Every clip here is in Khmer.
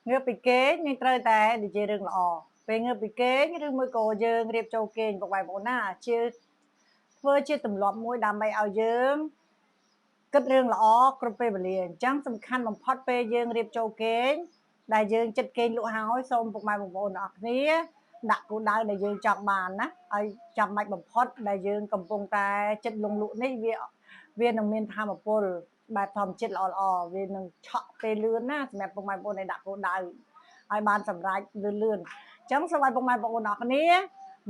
ngược bị kế nhưng trời tại để chơi rừng lọ về ngược bị kế như rừng môi cổ dương riệp châu kênh một vài bộ na chưa vừa chưa tầm lọt môi đam bay ao dương cất rừng lọ cướp về liền chẳng sầm khăn bằng pot về dương riệp châu kênh đại dương chất kênh lụa háo xong một vài bộ nọ ní đặt cũng đau đại dương chọn bàn á ai chọn mạch bằng pot đại dương cầm bông ta chất lùng lụa ní viên đồng miền tham một bộ bài phòng chất lọ viên đồng chọn về lươn á mẹ một vài bộ này đặt cũng đau ai banสำหรับเลื่อนๆจังสบายพวกมันพวกนอกนี้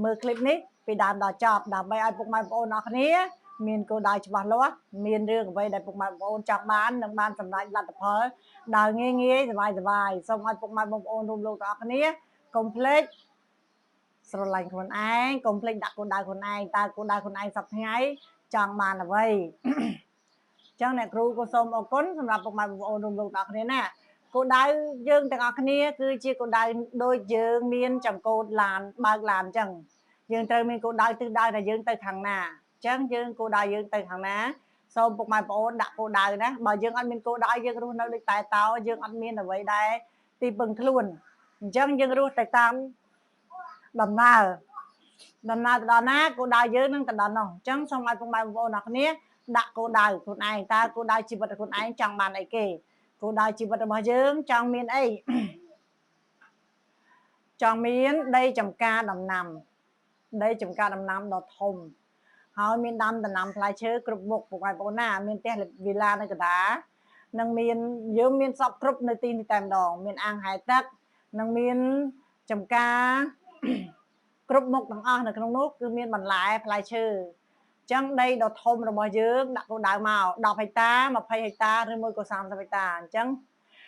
มือคลิปนี้ไปดามดาจอบดามไปไอ้พวกมันพวกนอกนี้มีนกูได้ฉบับแล้วมีนเรื่องไปได้พวกมันพวกจากบ้านหนึ่งบ้านสำหรับรัฐเพอดาวเงี้ยสบายสมัยพวกมันพวกรวมๆนอกนี้คอมเพล็กซ์สโลไลน์คนไอ้คอมเพล็กซ์ดักคนได้คนไอ้ตาคนได้คนไอ้สับไงจังมาละเว้ยจังเนี่ยครูก็ส่งเอาคนสำหรับพวกมันพวกรวมๆนอกนี้น่ะcô đau dươngទាំងអស់គ្នាគឺជាcô đauដូចយើងមានចង្កូតឡានបើកឡានចឹងយើងត្រូវមានcô đauទិសដៅថាយើងទៅខាងណាចឹងយើងcô đauយើងទៅខាងណាសូមពុកម៉ែបងប្អូនដាក់cô đauណាបើយើងអត់មានcô đauយើងរស់នៅដូចតែតោយើងអត់មានអ្វីដែរទីពឹងខ្លួនអញ្ចឹងយើងរស់តែតាមដំណើរទៅដល់ណាcô đauយើងនឹងទៅដល់នោះអញ្ចឹងសូមឲ្យពុកម៉ែបងប្អូនអរគ្នាដាក់cô đauខ្លួនឯងតើcô đauជីវិតខ្លួនឯងចង់បានអីគេគោលដៅជីវិតរបស់យើងចង់មានអីចង់មានដីចំការដំណាំដីចំការដំណាំដ៏ធំហើយមានដាំដំណាំផ្លែឈើគ្រប់មុខបងប្អូនណាមានផ្ទះវីឡានៅកណ្ដាលនឹងមានយើងមានសពគ្រប់នៅទីនេះតែម្ដងមានអាងហែទឹកនឹងមានចំការគ្រប់មុខទាំងអស់នៅក្នុងនោះគឺមានបន្លែផ្លែឈើចឹងដីដ៏ធំរបស់យើងដាក់គោលដៅមក10ហិកតា20ហិកតាឬមួយក៏30ហិកតាអញ្ចឹង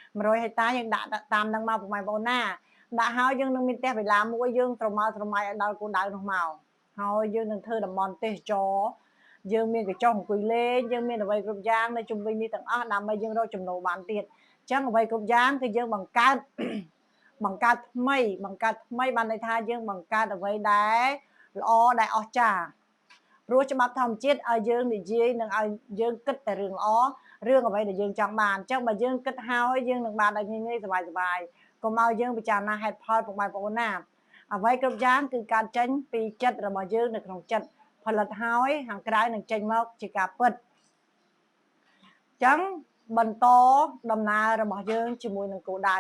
100ហិកតាយើងដាក់តាមនឹងមកពុកម៉ែបងប្អូនណាដាក់ហើយយើងនឹងមានផ្ទះវិឡាមួយយើងត្រមៃឲ្យដល់គោលដៅនោះមកហើយយើងនឹងធ្វើតំបន់ទេសចរយើងមានកញ្ចុះអង្គុយលេងយើងមានអ្វីគ្រប់យ៉ាងនៅជុំវិញនេះទាំងអស់ដើម្បីយើងរកចំណូលបានទៀតអញ្ចឹងអ្វីគ្រប់យ៉ាងគឺយើងបង្កើតថ្មីបានន័យថាយើងបង្កើតអ្វីដែលល្អដែលអស្ចារ្យព្រោះច្បាប់ធម្មជាតិឲ្យយើងនិយាយនឹងឲ្យយើងគិតតែរឿងល្អរឿងអ្វីដែលយើងចង់បានអញ្ចឹងបើយើងគិតហើយយើងនឹងបានឲ្យងាយៗសบายកុំឲ្យយើងពិចារណាហេតុផលពុកម៉ែបងប្អូនណាអ្វីគ្រប់យ៉ាងគឺការចេញពីចិត្តរបស់យើងនៅក្នុងចិត្តផលិតហើយខាងក្រៅនឹងចេញមកជាការពិតអញ្ចឹងបន្តដំណើររបស់យើងជាមួយនឹងគោលដៅ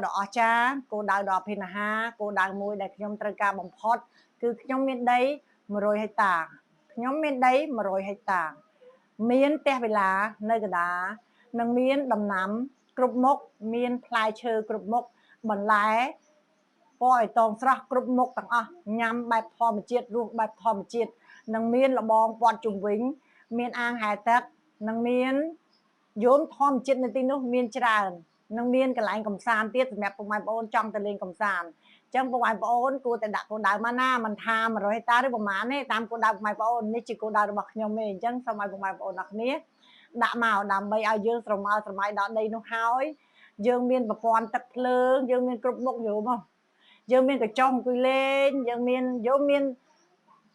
ដ៏អស្ចារ្យគោលដៅដ៏អភិនិហាគោលដៅមួយដែលខ្ញុំត្រូវការបំផុតគឺខ្ញុំមានដី100ហិកតាខ្ញុំមានដី100ហិកតាមានផ្ទះវិឡានៅកណ្ដាលនិងមានដំណាំគ្រប់មុខមានផ្លែឈើគ្រប់មុខបន្លែពណ៌ឲ្យតងស្រស់គ្រប់មុខទាំងអស់ញ៉ាំបែបធម្មជាតិរស់បែបធម្មជាតិនិងមានលបងព័ទ្ធជុំវិញមានអាងហែទឹកនិងមានយមធម្មជាតិនៅទីនោះមានច្រើននិងមានកន្លែងកំសាន្តទៀតសម្រាប់ពុកម៉ែបងប្អូនចង់ទៅលេងកំសាន្តចឹងបងប្អូនគួរតែដាក់គោលដៅមកណាមិនថា100ហិកតាឬប្រហែលទេតាមគោលដៅបងប្អូននេះជាគោលដៅរបស់ខ្ញុំទេអញ្ចឹងសូមឲ្យបងប្អូនអរគ្នាដាក់មកដើម្បីឲ្យយើងស្រមៃដល់ដីនោះហើយយើងមានប្រព័ន្ធទឹកភ្លើងយើងមានគ្រប់មុខយល់មកយើងមានកញ្ចុះអង្គុយលេងយើងមាន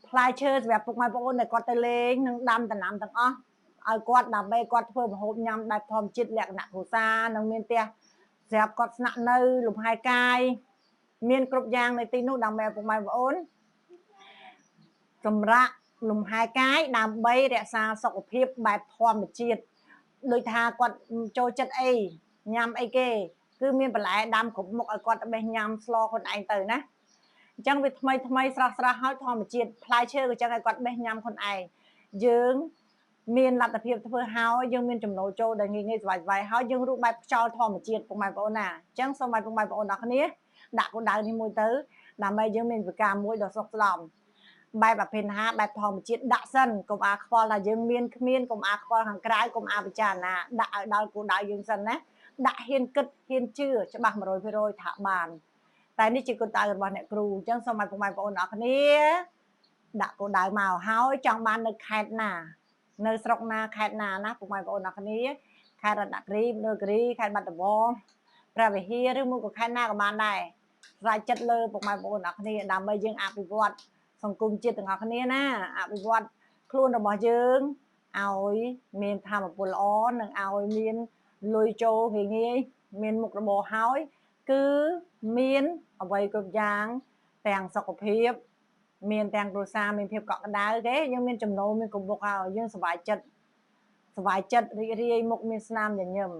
ផ្លែឈើសម្រាប់ពុកម៉ែបងប្អូនដែលគាត់ទៅលេងនិងដាំដំណាំទាំងអស់ឲ្យគាត់ដើម្បីគាត់ធ្វើម្ហូបញ៉ាំបែបធម្មជាតិលក្ខណៈគ្រួសារនិងមានផ្ទះសម្រាប់គាត់ស្នាក់នៅលំហែកាយមានគ្រប់យ៉ាងនៅទីនោះដើម្បីពុកម៉ែបងប្អូនសម្រាប់លំហែកាយដើម្បីរក្សាសុខភាពបែបធម្មជាតិដូចថាគាត់ចូលចិត្តអីញ៉ាំអីគេគឺមានបន្លែដាំគ្រប់មុខឲ្យគាត់បេះញ៉ាំស្លខ្លួនឯងទៅណាអញ្ចឹងវាថ្មីស្រស់ហើយធម្មជាតិផ្លែឈើក៏ចឹងឲ្យគាត់បេះញ៉ាំខ្លួនឯងយើងមានលទ្ធភាពធ្វើហើយយើងមានចំណូលចូលដែលងាយស្វាយហើយយើងរស់បែបខ្យល់ធម្មជាតិពុកម៉ែបងប្អូនណាអញ្ចឹងសូមឲ្យពុកម៉ែបងប្អូនអរគ្នាដាក់គោលដៅនេះមួយទៅដើម្បីយើងមានវិការមួយដ៏សុខស្ដំបែបអភិនហាបែបធម្មជាតិដាក់សិនកុំអាខ្វល់ថាយើងមានគ្មានកុំអាខ្វល់ខាងក្រៅកុំអាពិចារណាដាក់ឲ្យដល់គោលដៅយើងសិនណាដាក់ហ៊ានគិតហ៊ានជឿច្បាស់ 100% ថាបានតែនេះជាគោលដៅរបស់អ្នកគ្រូអញ្ចឹងសូមឲ្យពុកម៉ែបងប្អូនអរគ្នាដាក់គោលដៅមកហើយចង់បាននៅខេត្តណានៅស្រុកណាខេត្តណាណាពុកម៉ែបងប្អូនអរគ្នាខេត្តរតនគិរីមណ្ឌលគិរីខេត្តបាត់ដំបងព្រះវិហារឬមួយក៏ខេត្តណាក៏បានដែរស្រេចចិត្តលើពុកម៉ែបងប្អូនអរគ្នាដើម្បីយើងអភិវឌ្ឍសង្គមជាតិទាំងអស់គ្នាណាអភិវឌ្ឍខ្លួនរបស់យើងឲ្យមានធម៌ពលល្អនិងឲ្យមានលុយចូលងាយ miền mục bò hói cứ miền ở vậy cực giang tàng sọc hiệp miền tàng đồ xa miền hiệp cọ đá ghé nhưng miền trầm nô miền cùng bọc hào nhưngสบายចិត្តរីករាយមុខមានស្នាមញញឹម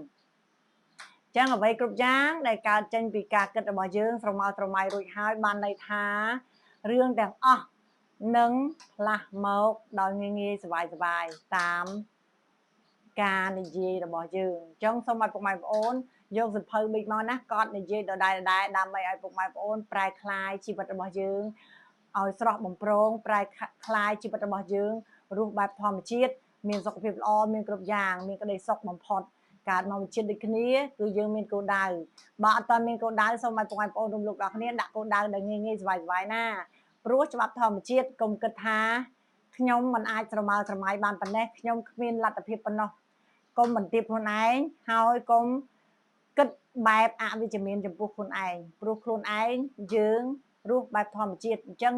ចឹងអ្វីគ្រប់យ៉ាងដែលកើតចេញពីការគិតរបស់យើងស្រមោលស្រមៃរួចហើយបានន័យថារឿងទាំងអស់នឹងផ្លាស់មកដោយងាយសบายតាមការនិយាយរបស់យើងអញ្ចឹងសូមឲ្យពុកម៉ែបងប្អូនយកសភៅប៊ិចមកណាគាត់និយាយដដែលដើម្បីឲ្យពុកម៉ែបងប្អូនប្រែคลายជីវិតរបស់យើងឲ្យស្រស់បំព្រងប្រែคลายជីវិតរបស់យើងរស់បែបធម្មជាតិមានសុខភាពល្អមានគ្រប់យ៉ាងមានក្តីសុខបំផុតកើតមកវិចិត្រដូចគ្នាគឺយើងមានគោលដៅបើអត់តាមានគោលដៅសូមឲ្យពុកម៉ែបងប្អូនរួមលោកដល់គ្នាដាក់គោលដៅដែលងាយសบายណាព្រោះច្បាប់ធម្មជាតិកុំគិតថាខ្ញុំមិនអាចស្រមើស្រមៃបានប៉ុណ្ណេះខ្ញុំគ្មានលទ្ធភាពប៉ុណ្ណោះកុំបន្ទាបខ្លួនឯងហើយកុំគិតបែបអវិជ្ជមានចំពោះខ្លួនឯងព្រោះខ្លួនឯងយើងរស់បែបធម្មជាតិអញ្ចឹង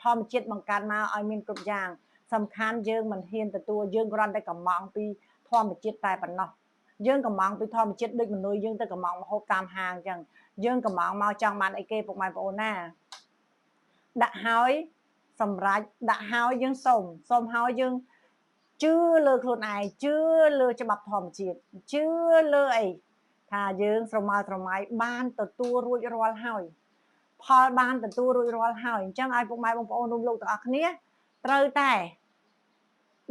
ធម្មជាតិបង្កើតមកឲ្យមានគ្រប់យ៉ាងសំខាន់យើងមិនហ៊ានទទួលយើងគ្រាន់តែកំងពីធម្មជាតិតែប៉ុណ្ណោះយើងកំងពីធម្មជាតិដូចមនុស្សយើងទៅកំងមកហូបតាមហាងអញ្ចឹងយើងកំងមកចង់បានអីគេពុកម៉ែបងប្អូនណាដាក់ហើយសម្រាប់ដាក់ហើយយើងសូមហើយយើងជឿលើខ្លួនឯងជឿលើច្បាប់ធម្មជាតិជឿលើអីថាយើងស្រមើស្រមៃបានទទួលរួចរាល់ហើយផលបានទទួលរួចរាល់ហើយអញ្ចឹងឲ្យពុកម៉ែបងប្អូនរួមលោកទាំងអស់គ្នាត្រូវតែ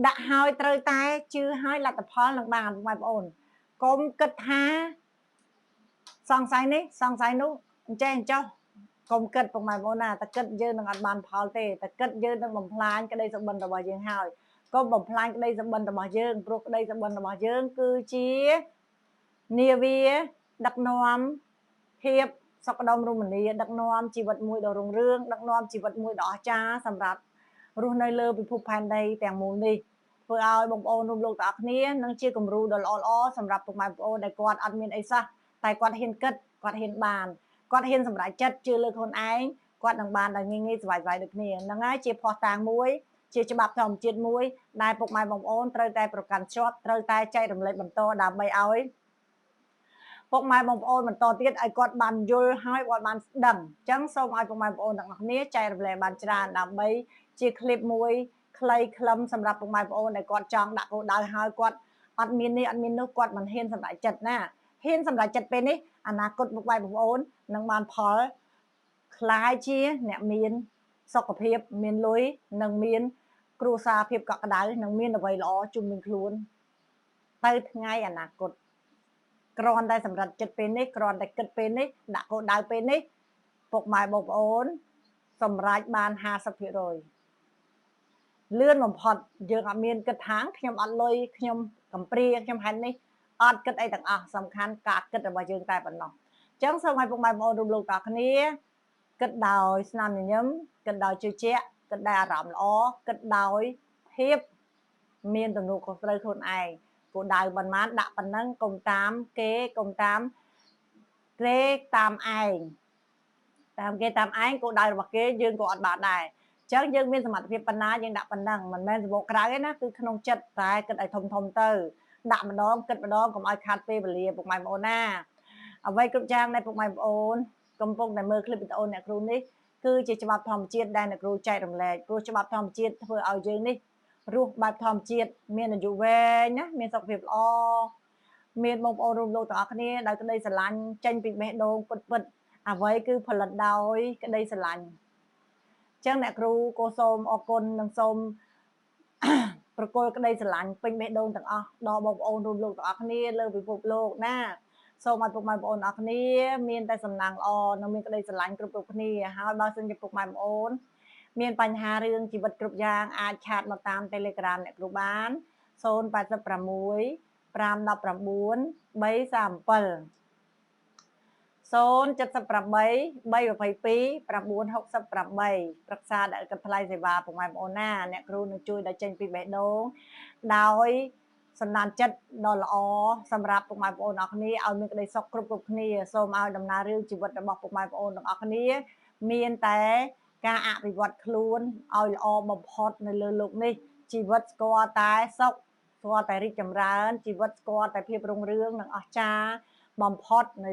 ដាក់ហើយត្រូវតែជឿហើយលទ្ធផលនឹងបានពុកម៉ែបងប្អូនកុំគិតថាសង្ស័យនេះសង្ស័យនោះអញ្ចឹងចុះកុំគិតពុកម៉ែបងប្អូនណាតែគិតយើងនឹងអត់បានផលទេតែគិតយើងនឹងបំផ្លាញក្តីសុបិនរបស់យើងហើយកុំបំផ្លាញក្តីសុបិនរបស់យើងព្រោះក្តីសុបិនរបស់យើងគឺជានាវាដឹកនាំភាពសុខដុមរមនាដឹកនាំជីវិតមួយដ៏រុងរឿងដឹកនាំជីវិតមួយដ៏អស្ចារ្យសម្រាប់រស់នៅលើពិភពផែនដីទាំងមូលនេះធ្វើឲ្យបងប្អូនរួមលោកទាំងអស់គ្នានឹងជាគំរូដ៏ល្អសម្រាប់ពុកម៉ែបងប្អូនដែលគាត់អត់មានអីសោះតែគាត់ហ៊ានគិតគាត់ហ៊ានបានគាត់ហ៊ានសម្រេចចិត្តជឿលើខ្លួនឯងគាត់នឹងបានដោយងាយសบายដូចគ្នាហ្នឹងហើយជាភ័ស្តុតាងមួយជាច្បាប់ធម្មជាតិមួយដែលពុកម៉ែបងប្អូនត្រូវតែប្រកាន់ជាប់ត្រូវតែចែករំលែកបន្តដើម្បីឲ្យពុកម៉ែបងប្អូនបន្តទៀតឲ្យគាត់បានយល់ហើយគាត់បានស្ដឹងអញ្ចឹងសូមឲ្យពុកម៉ែបងប្អូនទាំងអស់គ្នាចែករំលែកបានច្រើនដើម្បីជាคลิปមួយខ្លីខ្លឹមសម្រាប់ពុកម៉ែបងប្អូនដែលគាត់ចង់ដាក់គោលដៅហើយគាត់អត់មាននេះអត់មាននោះគាត់មិនហ៊ានសម្រេចចិត្តណាហ៊ានសម្រេចចិត្តពេលនេះអនាគតពុកម៉ែបងប្អូននឹងបានផលคล้ายជាអ្នកមានសុខភាពមានលុយនិងមានគ្រួសារភាពកក់ក្ដៅនិងមានអ្វីល្អជុំវិញខ្លួនទៅថ្ងៃអនាគតគ្រាន់តែសម្រាប់ចិត្តពេលនេះគ្រាន់តែគិតពេលនេះដាក់គោលដៅពេលនេះពុកម៉ែបងប្អូនសម្រេចបាន50%លឿនបំផុតយើងអត់មានគិតថាខ្ញុំអត់លុយខ្ញុំកំព្រាខ្ញុំហែននេះអត់គិតអីទាំងអស់សំខាន់ការគិតរបស់យើងតែប៉ុណ្ណោះអញ្ចឹងសូមឲ្យពុកម៉ែបងប្អូនរួមលោកទាំងគ្នាគិតដោយស្នាមញញឹមគិតដោយជឿជាក់គិតដោយអារម្មណ៍ល្អគិតដោយភាពមានទំនួលខុសត្រូវខ្លួនឯងគោលដៅប៉ុន្មានដាក់ប៉ុណ្ណឹងកុំតាមគេកុំតាមគេតាមឯងតាមគេតាមឯងគោលដៅរបស់គេយើងក៏អត់បានដែរអញ្ចឹងយើងមានសមត្ថភាពប៉ុណ្ណាយើងដាក់ប៉ុណ្ណឹងមិនមែនសម្បកក្រៅទេណាគឺក្នុងចិត្តតែគិតឲ្យធំទៅដាក់ម្ដងគិតម្ដងកុំឲ្យខាត់ពេលវេលាពុកម៉ែបងប្អូនណាអ្វីគ្រប់យ៉ាងដែលពុកម៉ែបងប្អូនកំពុងតែមើលคลิปវីដេអូអ្នកគ្រូនេះគឺជាច្បាប់ធម្មជាតិដែលអ្នកគ្រូចែករំលែកព្រោះច្បាប់ធម្មជាតិធ្វើឲ្យយើងនេះរស់បែបធម្មជាតិមានអាយុវែងណាមានសុខភាពល្អមានបងប្អូនរួមលោកទាំងអស់គ្នាដោយក្តីស្រឡាញ់ចេញពីបេះដូងពិតអ្វីគឺផលិតដោយក្តីស្រឡាញ់អញ្ចឹងអ្នកគ្រូក៏សូមអរគុណនិងសូមប្រគល់ក្តីស្រឡាញ់ពេញបេះដូងទាំងអស់ដល់បងប្អូនរួមលោកទាំងអស់គ្នាលើពិភពលោកណាសូមឲ្យពុកម៉ែបងប្អូនអរគ្នាមានតែសំណាងល្អនិងមានក្តីស្រឡាញ់គ្រប់គ្នាហើយបើសិនជាពុកម៉ែបងប្អូនមានបញ្ហារឿងជីវិតគ្រប់យ៉ាងអាចឆាតមកតាម Telegram អ្នកគ្រូបាន086 519 337 078 322 968ប្រឹក្សាដែលគិតថ្លៃសេវាពុកម៉ែបងប្អូនណាអ្នកគ្រូនឹងជួយដល់ចេញពីបេះដូងដោយសំណានចិត្តដ៏ល្អសម្រាប់ពុកម៉ែបងប្អូនអរគ្នាឲ្យមានក្តីសុខគ្រប់គ្នាសូមឲ្យដំណើររឿងជីវិតរបស់ពុកម៉ែបងប្អូនទាំងអស់គ្នាមានតែការអភិវឌ្ឍខ្លួនឲ្យល្អបំផុតនៅលើโลกនេះជីវិតស្គាល់តែសុខស្គាល់តែរីកចម្រើនជីវិតស្គាល់តែភាពរុងរឿងនិងអស្ចារ្យ បំផុតនៅ